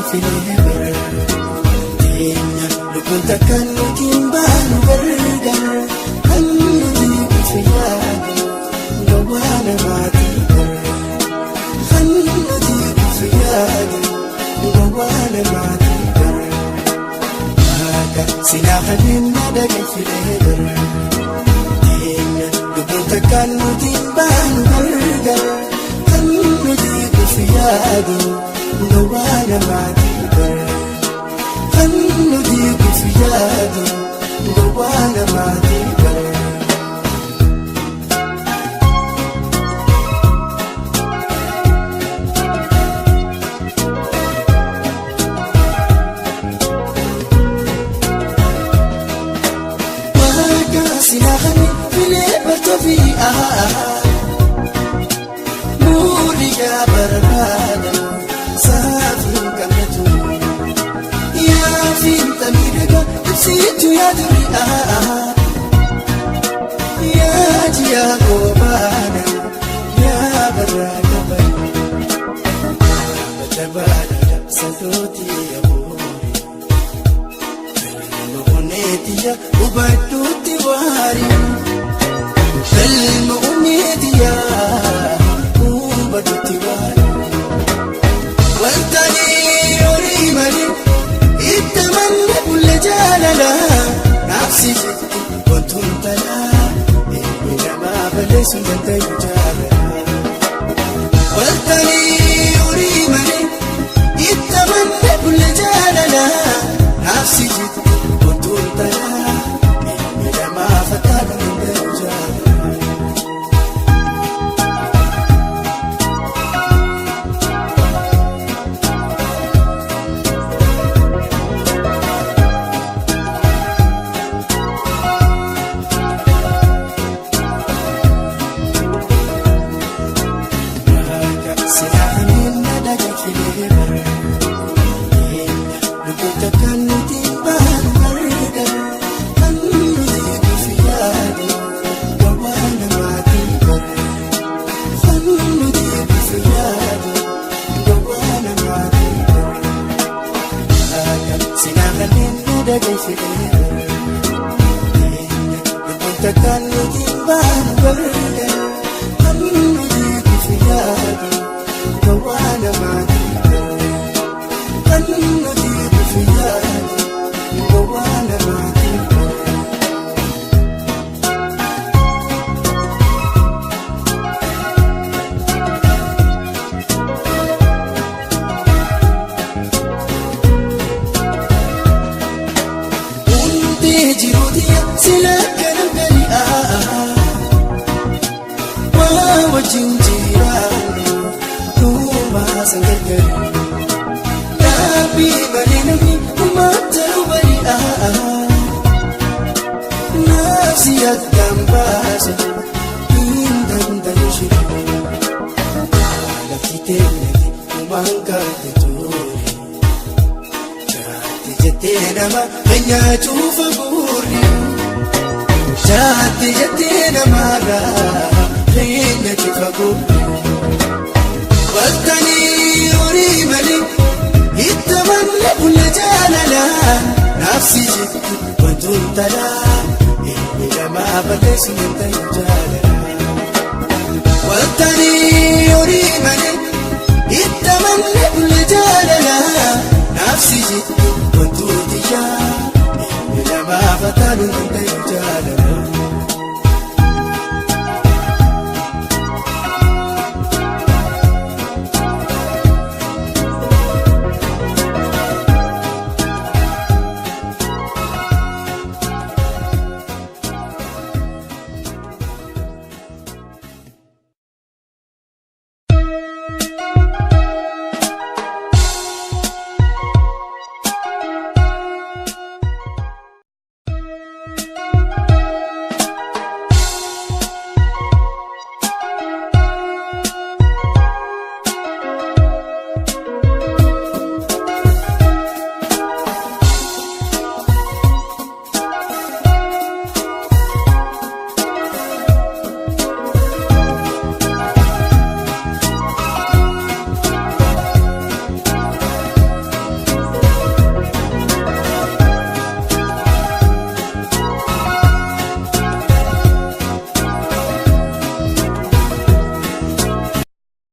filee bara teenya lubbuun takkaan nutiin baanu gargar kan nuti kufi yaadu gowwaa namaatii bara kan nuti kufi yaadu gowwaa namaatii bara akka silaa kanneen naadagay filee bara teenya lubbuun takkaan nutiin baanu gargar kan nuti kufi yaadu gowwaa namaatii bara kan nuti kufi yaadu gowwaa namaatii bara. Sinakani filee bartoofi muuriga barbaada saafiin qabatu yaafiin tamiidhaga ibsitu yaaduri yaajiyaa goobaana yaa barraada baada dabsatootii abuuri kalma oneetiya hubadduutti waari kalma oneetiya hubadduutti waari wantanii horii malee itti manne bulle jaalala naafsi jetti wantuun talaa inni namaa balleessuun danda'u jaalala wantanii horii malee itti manne bulle jaalala naafsi jetti wantuun talaa inni namaa fakkaatu danda'u jaalala. Nafsi jitu, bantu dia, bila maafatan untuk